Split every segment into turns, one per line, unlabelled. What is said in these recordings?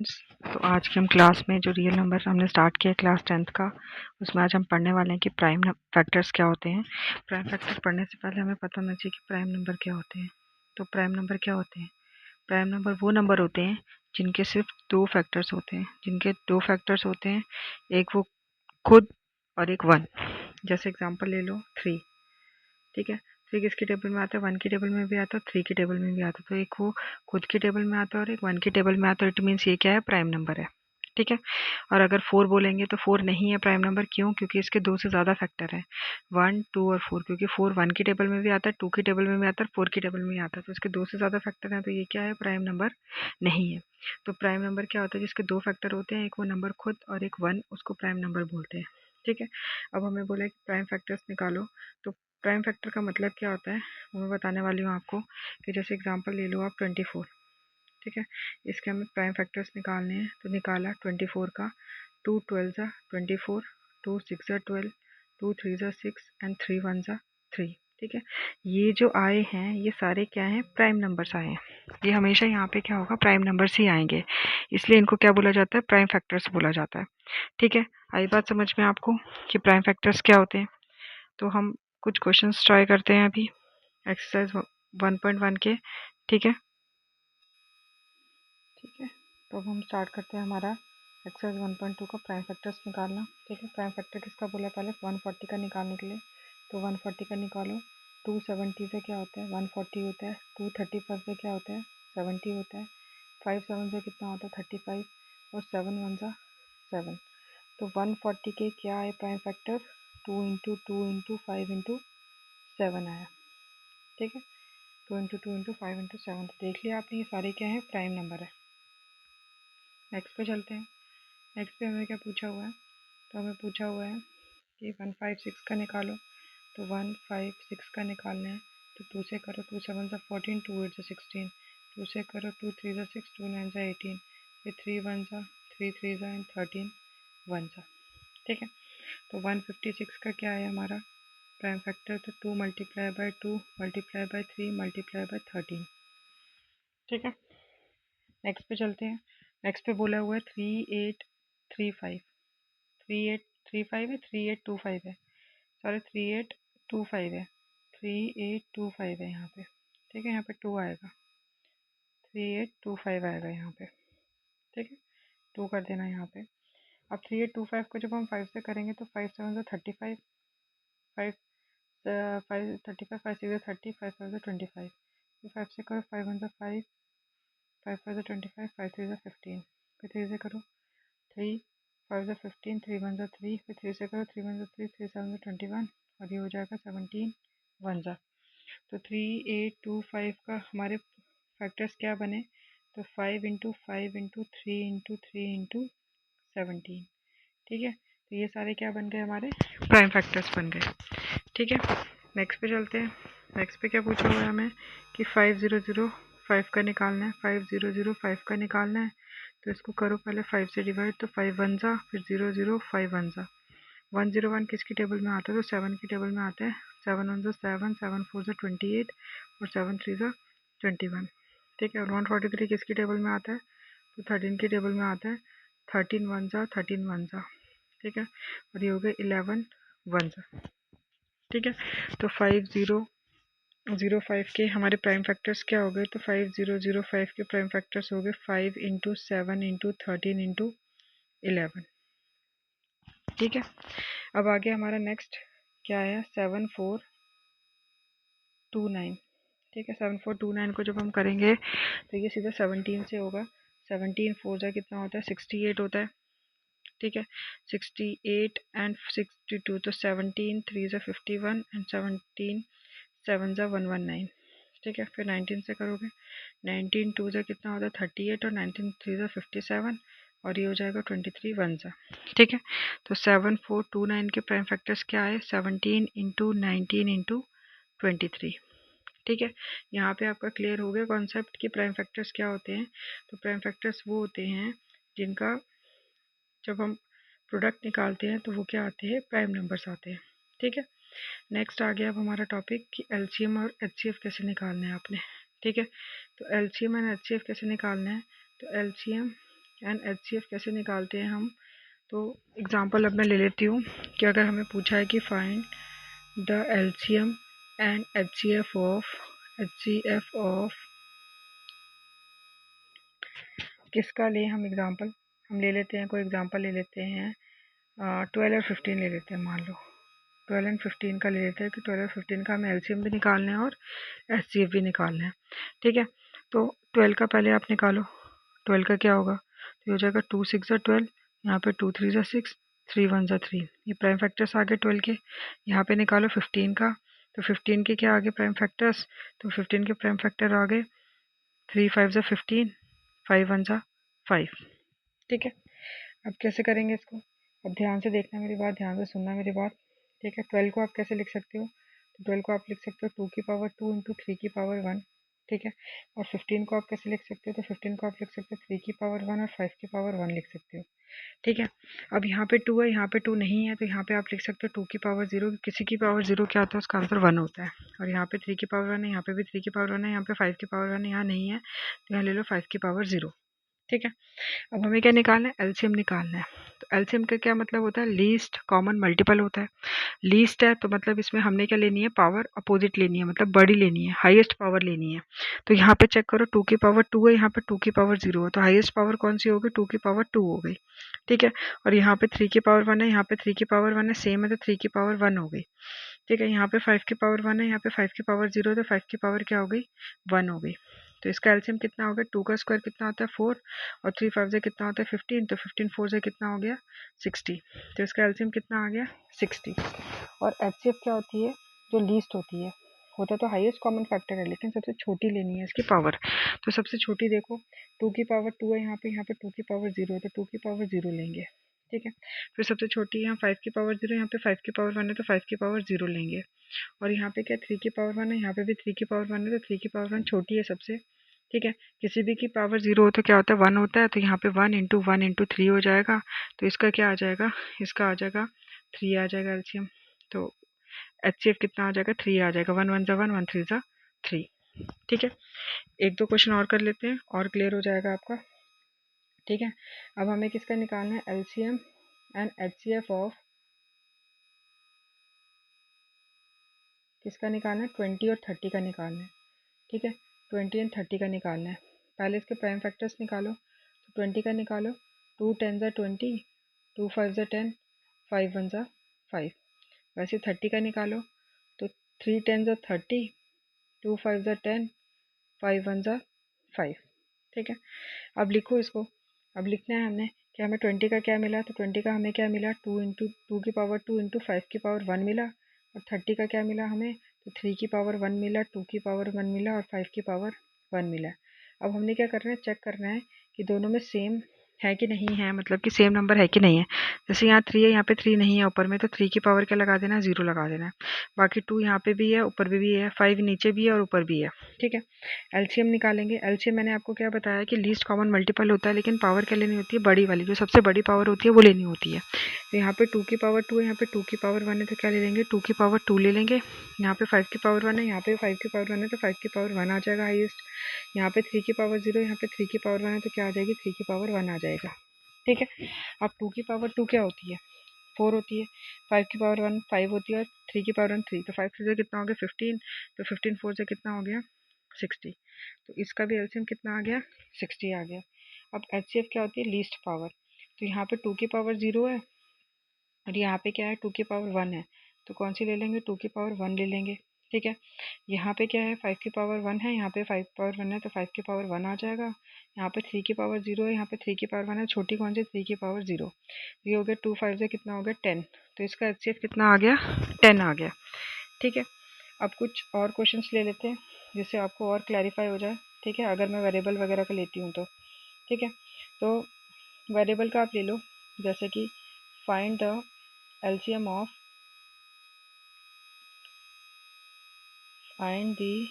तो आज की हम क्लास में जो रियल नंबर हमने स्टार्ट किया क्लास 10th का, उसमें आज हम पढ़ने वाले हैं कि प्राइम फैक्टर्स क्या होते हैं। प्राइम फैक्टर पढ़ने से पहले हमें पता होना चाहिए कि प्राइम नंबर क्या होते हैं। तो प्राइम नंबर क्या होते हैं? प्राइम नंबर वो नंबर होते हैं जिनके सिर्फ दो फैक्टर्स होते हैं। जिनके दो फैक्टर्स होते हैं, एक वो खुद और एक वन। जैसे एग्जाम्पल ले लो 3। ठीक है, 3 किसकी टेबल में आता है? 1 की टेबल में भी आता है, 3 की टेबल में भी आता है। तो एक वो खुद की टेबल में आता है और एक 1 की टेबल में आता है। इट मीन्स ये क्या है? प्राइम नंबर है। ठीक है। और अगर 4 बोलेंगे तो 4 नहीं है प्राइम नंबर। क्यों? क्योंकि इसके दो से ज़्यादा फैक्टर है, 1, 2 और 4। क्योंकि 4 1 की टेबल में भी आता है, 2 की टेबल में भी आता है, 4 की टेबल में भी आता है। तो इसके दो से ज़्यादा फैक्टर हैं, तो ये क्या है? प्राइम नंबर नहीं है। तो प्राइम नंबर क्या होता है? जिसके दो फैक्टर होते हैं, एक वो नंबर खुद और एक 1, उसको प्राइम नंबर बोलते हैं। ठीक है। अब हमें बोला है कि प्राइम फैक्टर्स निकालो। तो प्राइम फैक्टर का मतलब क्या होता है वो मैं बताने वाली हूँ आपको। कि जैसे एग्जांपल ले लो आप 24। ठीक है, इसके हमें प्राइम फैक्टर्स निकालने हैं। तो निकाला 24 का, 2 12 ज़ा 24, 2 6 ज़ा 12, 2 3 ज़ा 6 एंड 3 1 ज़ा 3। ठीक है, ये जो आए हैं ये सारे क्या हैं? प्राइम नंबर्स आए हैं। ये हमेशा यहाँ पे क्या होगा? प्राइम नंबर्स ही आएंगे, इसलिए इनको क्या बोला जाता है? प्राइम फैक्टर्स बोला जाता है। ठीक है, आई बात समझ में आपको कि प्राइम फैक्टर्स क्या होते हैं? तो हम कुछ क्वेश्चंस ट्राई करते हैं अभी एक्सरसाइज 1.1 के। ठीक है, ठीक है। तो अब हम स्टार्ट करते हैं हमारा एक्सरसाइज 1.2 का प्राइम फैक्टर्स निकालना। ठीक है, प्राइम फैक्टर किसका बोला? पहले 140 का निकालने के लिए। तो 140 का निकालो। 270 से क्या होता है? 140 होता है। 235 से क्या होता है? 70 होता है। 5 7 से कितना होता है? 35। और 7 1 ज़ा 7। तो 140 के क्या है prime factor? 2 into 2 into 5 into 7 आया। ठीक है, 2 इंटू 2 इंटू 5 इंटू 7। तो देख लिया आपने, ये सारे क्या है? प्राइम नंबर है। नेक्स्ट पे चलते हैं। नेक्स्ट पे हमें क्या पूछा हुआ है? तो हमें पूछा हुआ है कि 156 का निकालो। तो 156 का निकालना है। तो 2 से करो, 2 7 ज़ा 14, 2 8 ज़ा 16। 2 से करो, 2 3 ज़ा 6, 2 9 ज़ा 18। फिर 3 1 ज़ा 3 3 ज़ा एंड 13 1 ज़ा। ठीक है, तो 156 का क्या है हमारा प्राइम फैक्टर? तो 2 multiply by 2 multiply by 3 multiply by 13। ठीक है, नेक्स्ट पे चलते हैं। नेक्स्ट पे बोला हुआ है 3835। 3835 है, 3825 है। सॉरी, 3825 है, 3825 है यहाँ पे। ठीक है, यहाँ पे 2 आएगा, 3825 आएगा यहाँ पे। ठीक है, 2 कर देना यहाँ पे। अब 3825 को जब हम 5 से करेंगे तो 5 7 ज़ा 35, 5 5 35, 5 6 ज़ा 30, 5 7 ज़ा 25। तो 5 से करो, 5 1 ज़ा 5, 5 5 ज़ा 25, 5 3 ज़ा 15। फिर 3 से करो, 3 5 ज़ा 15, 3 1 ज़ा 3। फिर 3 से करो, 3 1 ज़ा 3, 3 7 ज़ा 21। और ये हो जाएगा 17 1 ज़ा। तो 3825 का हमारे फैक्टर्स क्या बने? तो 5 इंटू 5 इंटू 3 इंटू 3 इंटू 17। ठीक है, तो ये सारे क्या बन गए? हमारे प्राइम फैक्टर्स बन गए। ठीक है, नेक्स्ट पे चलते हैं। नेक्स्ट पे क्या पूछा हुआ है हमें कि 5005 का निकालना है। 5005 का निकालना है। तो इसको करो पहले 5 से डिवाइड। तो 5 1 ज़ा, फिर 0 0 5 1 ज़ा। 101 किसकी टेबल में आता है? तो 7 की टेबल में आता है। 7 1 ज़ा 7, 7 4 ज़ा 28 और 7 3 ज़ा 21। ठीक है, और 143 किसकी टेबल में आता है? तो 13 की टेबल में आता है। 13 1 ज़ा 13 1 ज़ा। ठीक है, और ये हो गए 11 1 ज़ा। ठीक है, तो 5005 के हमारे प्राइम फैक्टर्स क्या हो गए? तो 5005 के प्राइम फैक्टर्स हो गए 5 इंटू 7 इंटू 13 इंटू 11। ठीक है, अब आगे हमारा नेक्स्ट क्या है? 7429। ठीक है, 7429 को जब हम करेंगे तो ये सीधा 17 से होगा। 17 4 जा कितना होता है? 68 होता है। ठीक है, 68 एंड 62। तो 17 3 जा 51 एंड 17 7 जा 119। ठीक है, फिर 19 से करोगे, 19 2 जा कितना होता है? 38 और 19 3 जा 57 और ये हो जाएगा 23 1 जा। ठीक है, तो 7429 के प्राइम फैक्टर्स क्या है? 17 इंटू 19 इंटू 23। ठीक है, यहाँ पे आपका क्लियर हो गया कॉन्सेप्ट कि प्राइम फैक्टर्स क्या होते हैं। तो प्राइम फैक्टर्स वो होते हैं जिनका जब हम प्रोडक्ट निकालते हैं तो वो क्या आते हैं? प्राइम नंबर्स आते हैं। ठीक है, नेक्स्ट आ गया अब हमारा टॉपिक कि एलसीएम और एचसीएफ कैसे निकालना है आपने। ठीक है, तो एलसीएम एंड एचसीएफ कैसे निकालना है? तो एलसीएम एंड HCF कैसे निकालते हैं हम, तो एग्जांपल अब मैं ले लेती हूँ कि अगर हमें पूछा है कि find the LCM and HCF of किसका ले हम एग्जांपल, हम ले लेते हैं कोई एग्जांपल ले लेते हैं 12 और 15 ले लेते हैं, मान लो 12 एंड 15 का ले लेते हैं कि 12 और 15 का हमें LCM भी निकालना है और HCF भी निकालना है। ठीक है, तो 12 का पहले आप निकालो, 12 का क्या होगा, तो हो जाएगा 2 6 ज़ा 12, यहाँ पे 2 3 ज़ा 6, 3 1 ज़ा 3, ये प्राइम फैक्टर्स आ गए 12 के। यहाँ पे निकालो 15 का, तो 15 के क्या आ गए प्राइम फैक्टर्स, तो 15 के प्राइम फैक्टर आ गए 3 5 ज़ा 15, 5 1 ज़ा 5। ठीक है, अब कैसे करेंगे इसको, अब ध्यान से देखना मेरी बात, ध्यान से सुनना मेरी बात। ठीक है, 12 को आप कैसे लिख सकते हो, तो 12 को आप लिख सकते हो 2 की पावर 2 इंटू 3 की पावर 1। ठीक है, और 15 को आप कैसे लिख सकते हो, तो 15 को आप लिख सकते हो 3 की पावर 1 और 5 की पावर 1 लिख सकते हो। ठीक है, अब यहाँ पे 2 है, यहाँ पे 2 नहीं है, तो यहाँ पे आप लिख सकते हो 2 की पावर 0, किसी की पावर 0 क्या होता है, उसका आंसर 1 होता है। और यहाँ पे 3 की पावर 1 है, यहाँ पे भी 3 की पावर 1 है, यहाँ पे 5 की पावर 1 है, यहाँ नहीं है, तो यहाँ ले लो 5 की पावर 0। ठीक है, अब हमें क्या निकालना है, एलसीएम निकालना है। तो एलसीएम का क्या मतलब होता है, लीस्ट कॉमन मल्टीपल होता है। लीस्ट है तो मतलब इसमें हमने क्या लेनी है, पावर अपोजिट लेनी है, मतलब बड़ी लेनी है, हाईएस्ट पावर लेनी है। तो यहाँ पे चेक करो 2 की पावर 2 है, यहाँ पे 2 की पावर 0 है, तो हाईएस्ट पावर कौन सी होगी, 2 की पावर 2 हो गई। ठीक है, और यहाँ पे 3 की पावर 1 है, यहाँ पे 3 की पावर 1 है, सेम है, तो 3 की पावर 1 हो गई। ठीक है, यहाँ पे 5 की पावर 1 है, यहाँ पे 5 की पावर 0 है, तो 5 की पावर क्या हो गई, 1 हो गई। तो इसका एलसीएम कितना हो गया, 2 का स्क्वायर कितना होता है 4, और 3 5 से कितना होता है 15, तो 15 4 से कितना हो गया 60। तो इसका एलसीएम कितना आ गया 60। और एचसीएफ क्या होती है, जो लीस्ट होती है, होता तो हाईएस्ट कॉमन फैक्टर है, लेकिन सबसे छोटी लेनी है इसकी पावर। तो सबसे छोटी देखो 2 की पावर 2 है, यहाँ पे 2 की पावर 0 है, तो 2 की पावर 0 लेंगे। ठीक है, फिर सबसे छोटी है यहाँ 5 की पावर 0, यहाँ पे 5 की पावर 1 है, तो 5 की पावर 0 लेंगे। और यहाँ पे क्या 3 की पावर 1 है, यहाँ पे भी 3 की पावर 1 है, तो 3 की पावर 1 छोटी है सबसे। ठीक है, किसी भी की पावर 0 हो तो क्या होता है 1 होता है, तो यहाँ पे 1 इंटू 3 हो जाएगा, तो इसका क्या आ जाएगा, इसका आ जाएगा 3 आ जाएगा एलसीएम। तो एचसीएफ कितना आ जाएगा 3 आ जाएगा, 1 1 ज़ा 1, 1 3 ज़ा 3। ठीक है, एक दो क्वेश्चन और कर लेते हैं और क्लियर हो जाएगा आपका। ठीक है, अब हमें किसका निकालना है, एलसीएम एंड एचसीएफ ऑफ किसका निकालना है, 20 और 30 का निकालना है। ठीक है, 20 एंड 30 का निकालना है। पहले इसके प्राइम फैक्टर्स निकालो, तो 20 का निकालो, 2 10 ज़ा 20, 2 5 ज़ा 10, 5 1 ज़ा 5। वैसे 30 का निकालो, तो 3 10 ज़ा 30, 2 5 ज़ा 10, 5 1 ज़ा 5। ठीक है, अब लिखो इसको, अब लिखना है हमने कि हमें 20 का क्या मिला, तो 20 का हमें क्या मिला 2 इंटू 2 की पावर 2 इंटू 5 की पावर 1 मिला। और 30 का क्या मिला हमें, तो 3 की पावर 1 मिला, 2 की पावर 1 मिला, और 5 की पावर 1 मिला। अब हमने क्या करना है, चेक करना है कि दोनों में सेम है कि नहीं है, मतलब कि सेम नंबर है कि नहीं है। जैसे यहाँ 3 है, यहाँ पे 3 नहीं है ऊपर में, तो 3 की पावर क्या लगा देना है, 0 लगा देना है। बाकी 2 यहाँ पे भी है, ऊपर भी है, 5 नीचे भी है और ऊपर भी है। ठीक है, एलसीएम निकालेंगे। एलसीएम मैंने आपको क्या बताया कि लीस्ट कॉमन मल्टीपल होता है, लेकिन पावर क्या लेनी होती है, बड़ी वाली, जो सबसे बड़ी पावर होती है वो लेनी होती है। तो यहाँ पे 2 की पावर 2 है, यहाँ पे 2 की पावर 1 है, तो क्या ले लेंगे 2 की पावर 2 ले लेंगे। यहाँ पे 5 की पावर 1 है, यहाँ पे 5 की पावर 1 है, तो 5 की पावर 1 आ जाएगा हाईएस्ट। यहाँ पे 3 की पावर 0, यहाँ पे 3 की पावर 1 है, तो क्या आ जाएगी 3 की पावर 1 आ जाएगा। ठीक है, अब 2 की पावर 2 क्या होती है, 4 होती है। 5 की पावर 1 5 होती है, और 3 की पावर 1 3, तो 5 से कितना हो गया 15, तो 15 4 से कितना हो गया 60। तो इसका भी एलसीएम कितना आ गया 60 आ गया। अब एचसीएफ क्या होती है, लीस्ट पावर। तो यहाँ पे 2 की पावर 0 है, और यहाँ पे क्या है 2 की पावर 1 है, तो कौन सी ले लेंगे 2 की पावर 1 ले लेंगे। ठीक है, यहाँ पे क्या है 5 की पावर 1 है, यहाँ पे 5 पावर 1 है, तो 5 की पावर 1 आ जाएगा। यहाँ पे 3 की पावर 0 है, यहाँ पे 3 की पावर 1 है, छोटी कौन सी 3 की पावर 0। ये हो गया 2 5 से कितना हो गया 10, तो इसका एचसीएफ कितना आ गया 10 आ गया। ठीक है, अब कुछ और क्वेश्चंस ले लेते हैं जिससे आपको और क्लैरिफाई हो जाए। ठीक है, अगर मैं वेरिएबल वगैरह का लेती हूँ तो ठीक है, तो वेरिएबल का आप ले लो, जैसे कि find the LCM of find the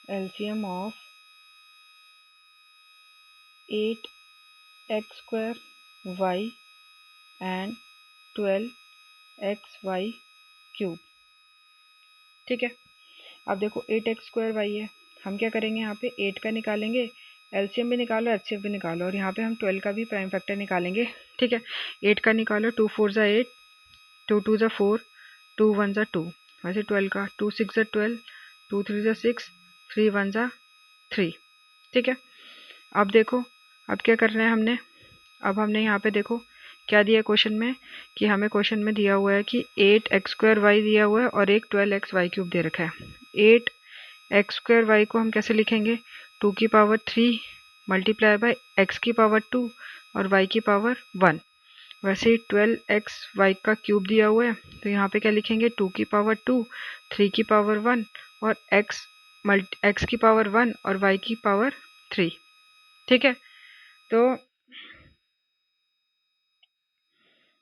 LCM of 8x square y and 12xy cube. ठीक है, अब देखो 8x स्क्वायर वाई है, हम क्या करेंगे यहाँ पे 8 का निकालेंगे, एलसीएम भी निकालो, एचसीएफ भी निकालो, और यहाँ पे हम 12 का भी प्राइम फैक्टर निकालेंगे। ठीक है, 8 का निकालो, 2 4 ज़ा 8, 2 2 ज़ा 4, 2 1 ज़ा 2। वैसे 12 का 2 6 ज़ा 12, 2 3 ज़ा 6, 3 1 ज़ा 3। ठीक है, अब देखो अब क्या करना है हमने। अब हमने यहाँ पे देखो क्या दिया है क्वेश्चन में, कि हमें क्वेश्चन में दिया हुआ है कि 8x² दिया हुआ है और एक 12xy³ दे रखा है। 8x² को हम कैसे लिखेंगे, 2 की पावर 3 मल्टीप्लाई बाय x की पावर 2 और y की पावर 1। वैसे ही 12xy³ दिया हुआ है, तो यहाँ पे क्या लिखेंगे, 2 की पावर 2, 3 की पावर 1 और x की पावर 1 और y की पावर 3। ठीक है, तो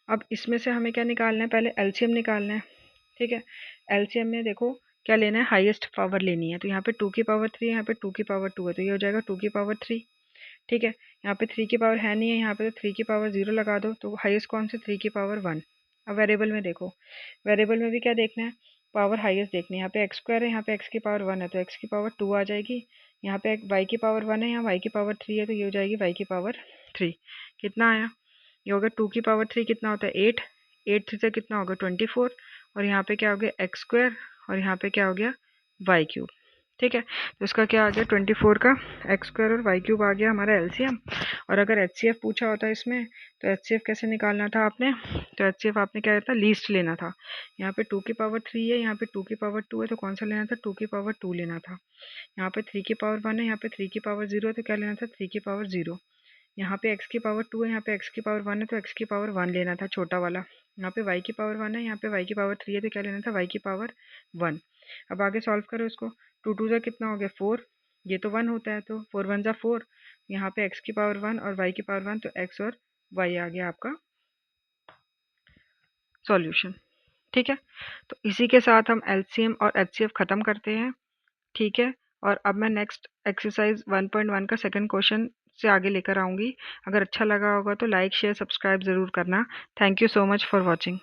अब इसमें से हमें क्या निकालना है, पहले एलसीएम निकालना है। ठीक है, एलसीएम में देखो क्या लेना है, हाईएस्ट पावर लेनी है। तो यहाँ पे 2 की पावर 3 है, यहाँ पे 2 की पावर 2 है, तो ये हो जाएगा 2 की पावर 3। ठीक है, यहाँ पे 3 की पावर है नहीं है, यहाँ पे तो 3 की पावर 0 लगा दो, तो हाईएस्ट कौन से, 3 की पावर 1। अब वेरिएबल में देखो, वेरिएबल में भी क्या देखना है, पावर हाईएस्ट देखनी है। यहाँ पे x² है, यहाँ पे x की पावर 1 है, तो x की पावर 2 आ जाएगी। यहाँ पे y की पावर 1 है, यहाँ y की पावर 3 है, तो ये हो जाएगी y की पावर 3। कितना आया, ये होगा 2 की पावर 3 कितना होता है 8, 8 3 से कितना होगा 24, और यहाँ पे क्या हो गया x² और यहाँ पे क्या हो गया y³। ठीक है, तो इसका क्या आ गया 24 का x² और y³ आ गया हमारा एलसीएम। और अगर एचसीएफ पूछा होता इसमें, तो एचसीएफ कैसे निकालना था आपने, तो एचसीएफ आपने क्या था, लीस्ट लेना था। यहाँ पे 2 की पावर 3 है, यहाँ पे 2 की पावर 2 है, तो कौन सा लेना था, 2 की पावर 2 लेना था। यहाँ पे 3 की पावर 1 है, यहाँ पे 3 की पावर 0 है, तो क्या लेना था, 3 की पावर 0। यहाँ पे x की पावर 2 है, यहाँ पे x की पावर 1 है, तो x की पावर 1 लेना था छोटा वाला। यहाँ पे y की पावर 1 है, यहाँ पे y की पावर 3 है, तो क्या लेना था, y की पावर 1। अब आगे सॉल्व करो इसको, 2 2 ज़ा कितना हो गया 4, ये तो 1 होता है, तो 4 1 ज़ा 4, यहाँ पे x की पावर 1 और y की पावर 1, तो x और y आ गया आपका सॉल्यूशन। ठीक है, तो इसी के साथ हम एलसीएम और एचसीएफ ख़त्म करते हैं। ठीक है, और अब मैं नेक्स्ट एक्सरसाइज 1.1 का सेकंड क्वेश्चन से आगे लेकर आऊँगी। अगर अच्छा लगा होगा तो लाइक शेयर सब्सक्राइब ज़रूर करना। Thank you so much for watching.